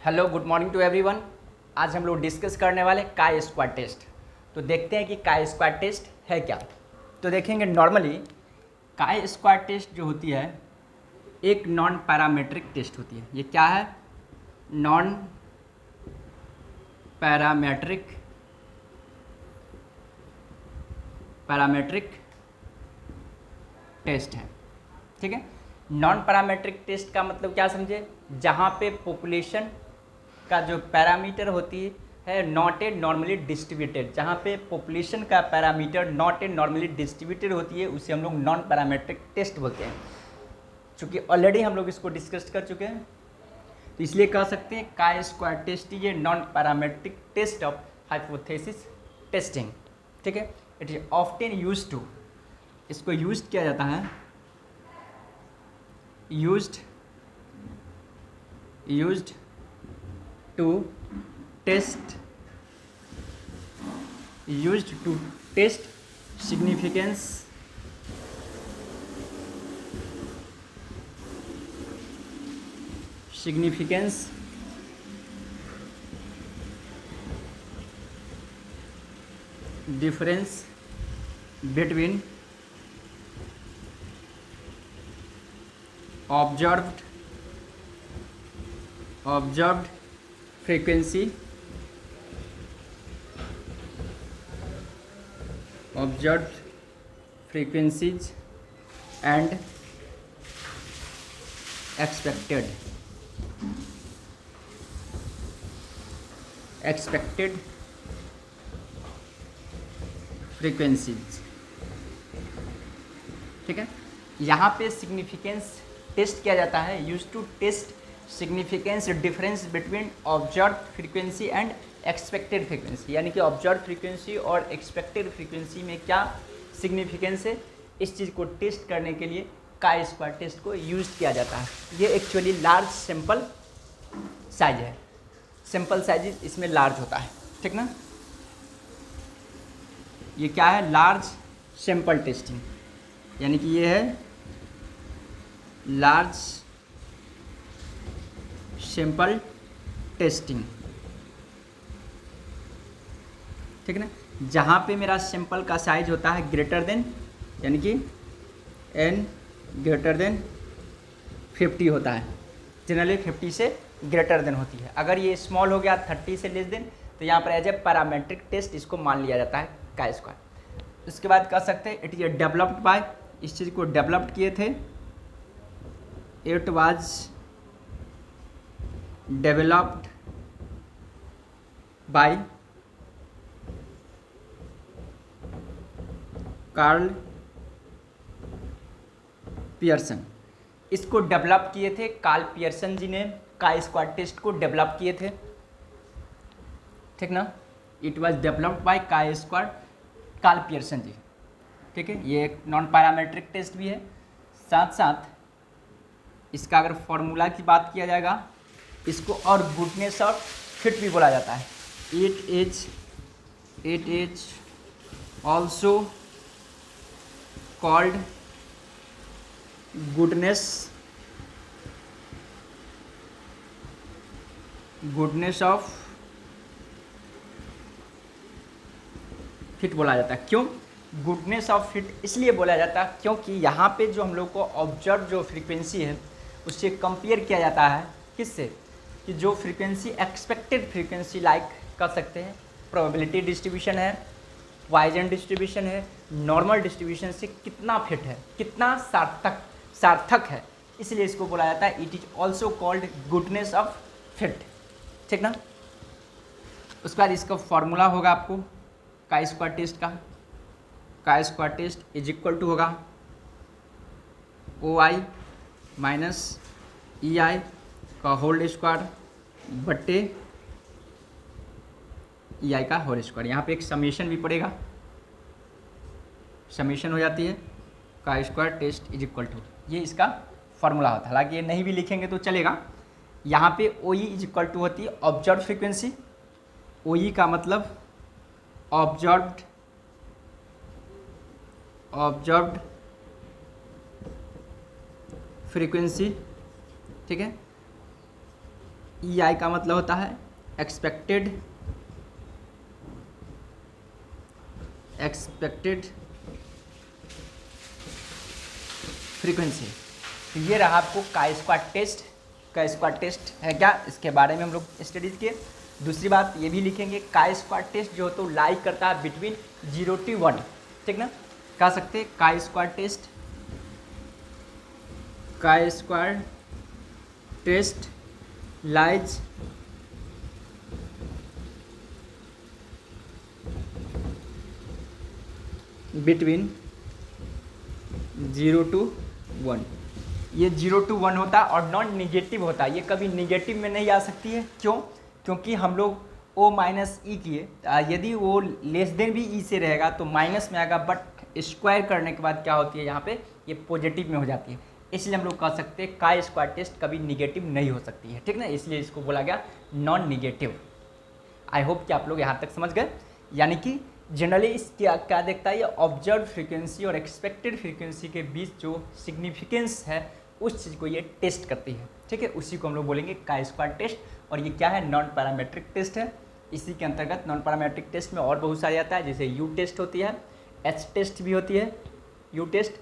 Hello good morning to everyone. आज हम लोग डिस्कस करने वाले काई स्क्वायर टेस्ट। तो देखते हैं कि काई स्क्वायर टेस्ट है क्या। तो देखेंगे नॉर्मली काई स्क्वायर टेस्ट जो होती है एक नॉन पैरामेट्रिक टेस्ट होती है। ये क्या है? नॉन पैरामेट्रिक टेस्ट है। ठीक है। नॉन पैरामेट्रिक टेस्ट का मतलब क्या समझे? जहाँ पे पॉपुलेशन का जो पैरामीटर होती है नॉट ए नॉर्मली डिस्ट्रीब्यूटेड, जहाँ पे पॉपुलेशन का parameter not a normally distributed होती है उसे हम लोग नॉन पैरामेट्रिक टेस्ट बोलते हैं। चूँकि ऑलरेडी हम लोग इसको डिस्कस कर चुके हैं तो इसलिए कह सकते हैं काई स्क्वायर टेस्ट ये non parametric test of hypothesis testing. ठीक है। It is often used to, इसको यूज किया जाता है, used to test significance difference between observed frequencies and expected frequencies। ठीक है। यहाँ पे सिग्निफिकेंस टेस्ट किया जाता है, use to test significance difference between observe frequency and expected frequency. यानी कि ऑब्जर्व फ्रीक्वेंसी और एक्सपेक्टेड फ्रीक्वेंसी में क्या सिग्निफिकेंस है, इस चीज़ को टेस्ट करने के लिए काई स्क्वायर टेस्ट को यूज किया जाता है। ये एक्चुअली लार्ज सैंपल साइज है, सैंपल साइज इसमें लार्ज होता है। ठीक ना। ये क्या है? लार्ज सैंपल टेस्टिंग, यानी कि ये है लार्ज सैंपल टेस्टिंग। ठीक है ना। जहाँ पे मेरा सैंपल का साइज होता है ग्रेटर देन, यानी कि n ग्रेटर देन 50 होता है, जनरली 50 से ग्रेटर देन होती है। अगर ये स्मॉल हो गया 30 से लेस देन तो यहाँ पर एज ए पैरामेट्रिक टेस्ट इसको मान लिया जाता है काई स्क्वायर। उसके बाद कह सकते हैं इट इज डेवलप्ड बाय, इस चीज़ को डेवलप्ड किए थे, it was developed by Karl Pearson. इसको डेवलप किए थे कार्ल पियर्सन जी ने, काई स्क्वायर टेस्ट को डेवलप किए थे। ठीक ना। It was developed by chi square Karl Pearson ji. ठीक है। ये एक नॉन पैरामेट्रिक टेस्ट भी है। साथ साथ इसका अगर फॉर्मूला की बात किया जाएगा, इसको और गुडनेस ऑफ फिट भी बोला जाता है। It is also called goodness of fit बोला जाता है। क्यों गुडनेस ऑफ फिट इसलिए बोला जाता है क्योंकि यहाँ पे जो हम लोग को ऑब्जर्व जो फ्रीक्वेंसी है उससे कंपेयर किया जाता है किससे, कि जो फ्रीक्वेंसी एक्सपेक्टेड फ्रीक्वेंसी लाइक कर सकते हैं, प्रोबेबिलिटी डिस्ट्रीब्यूशन है, पॉइसन डिस्ट्रीब्यूशन है, नॉर्मल डिस्ट्रीब्यूशन से कितना फिट है, कितना सार्थक है, इसलिए इसको बोला जाता है it is also called goodness of fit. ठीक ना। उसके बाद इसका फॉर्मूला होगा आपको काई स्क्वायर टेस्ट का। Chi square test is equal to होगा OI माइनस EI का होल स्क्वायर बट्टे EI का होल स्क्वायर। यहाँ पे एक समेशन भी पड़ेगा, समेशन हो जाती है chi square test is equal to, ये इसका फॉर्मूला होता है। हालांकि ये नहीं भी लिखेंगे तो चलेगा। यहाँ पे OE इज इक्वल टू होती है ऑब्जर्व फ्रीक्वेंसी। OE का मतलब ऑब्जर्व्ड फ्रीक्वेंसी। ठीक है। ई आई का मतलब होता है एक्सपेक्टेड फ्रीक्वेंसी। तो ये रहा आपको काई स्क्वायर टेस्ट। का स्क्वायर टेस्ट है क्या, इसके बारे में हम लोग स्टडीज़ किए। दूसरी बात ये भी लिखेंगे, काई स्क्वायर टेस्ट जो तो लाई करता है बिटवीन 0 to 1, ठीक ना। कह सकते हैं chi square test lies between 0 to 1। ये 0 to 1 होता है और नॉन निगेटिव होता है। ये कभी निगेटिव में नहीं आ सकती है। क्यों? क्योंकि हम लोग ओ माइनस ई किए, यदि वो लेस देन भी ई से रहेगा तो माइनस में आएगा, बट स्क्वायर करने के बाद क्या होती है यहाँ पे, ये पॉजिटिव में हो जाती है। इसलिए हम लोग कह सकते हैं काई स्क्वायर टेस्ट कभी निगेटिव नहीं हो सकती है, ठीक ना। इसलिए इसको बोला गया नॉन निगेटिव। आई होप कि आप लोग यहाँ तक समझ गए। यानी कि जनरली इस क्या देखता है, ये ऑब्जर्व फ्रीक्वेंसी और एक्सपेक्टेड फ्रीक्वेंसी के बीच जो सिग्निफिकेंस है उस चीज़ को ये टेस्ट करती है, ठीक है। उसी को हम लोग बोलेंगे काई स्क्वायर टेस्ट। और ये क्या है, नॉन पैरामेट्रिक टेस्ट है। इसी के अंतर्गत नॉन पैरामेट्रिक टेस्ट में और बहुत सारे आता है, जैसे यू टेस्ट होती है, एच टेस्ट भी होती है, यू टेस्ट,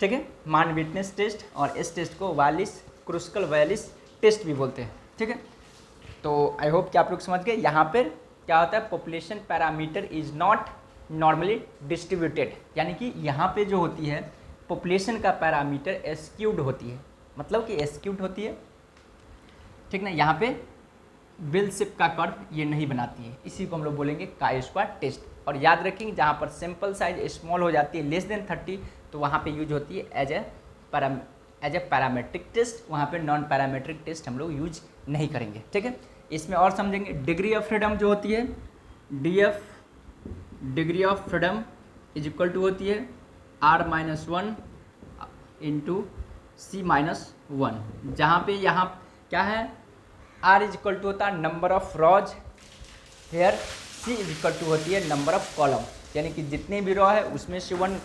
ठीक है, मान विटनेस टेस्ट, और एस टेस्ट को वायलिस क्रूस्कल वायलिस टेस्ट भी बोलते हैं, ठीक है। तो आई होप कि आप लोग समझ गए। यहाँ पर क्या होता है, population parameter is not normally distributed. यानी कि यहाँ पे जो होती है पॉपुलेशन का पैरामीटर एस्क्यूड होती है, मतलब कि एस्क्यूड होती है, ठीक ना। यहाँ पे बेल शेप का कर्व ये नहीं बनाती है। इसी को हम लोग बोलेंगे काई स्क्वायर टेस्ट। और याद रखेंगे जहाँ पर सैंपल साइज स्मॉल हो जाती है, लेस देन 30, तो वहाँ पे यूज होती है एज ए पैरामेट्रिक टेस्ट। वहाँ पे नॉन पैरामेट्रिक टेस्ट हम लोग यूज नहीं करेंगे, ठीक है। इसमें और समझेंगे डिग्री ऑफ फ्रीडम जो होती है, degree of freedom is equal to होती है R-1 इंटू C-1। जहाँ पे यहाँ क्या है, R इज इक्वल टू होता है number of rows, here C is equal to होती है नंबर ऑफ कॉलम। यानी कि जितने भी रॉ है उसमें से 1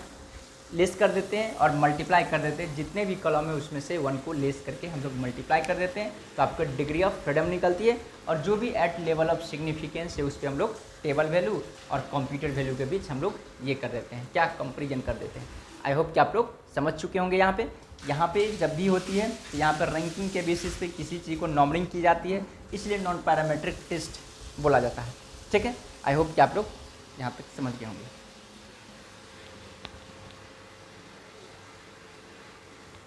लेस कर देते हैं और मल्टीप्लाई कर देते हैं, जितने भी कॉलम है उसमें से 1 को लेस करके हम लोग मल्टीप्लाई कर देते हैं, तो आपको डिग्री ऑफ फ्रीडम निकलती है। और जो भी एट लेवल ऑफ सिग्निफिकेंस है उस पर हम लोग टेबल वैल्यू और कंप्यूटर वैल्यू के बीच हम लोग ये कर देते हैं, क्या कंपेरिजन कर देते हैं। आई होप कि आप लोग समझ चुके होंगे। यहाँ पे जब भी होती है तो यहाँ पर रैंकिंग के बेसिस पे किसी चीज़ को नंबरिंग की जाती है, इसलिए नॉन पैरामेट्रिक टेस्ट बोला जाता है, ठीक है। आई होप कि आप लोग यहाँ तक समझ गए होंगे।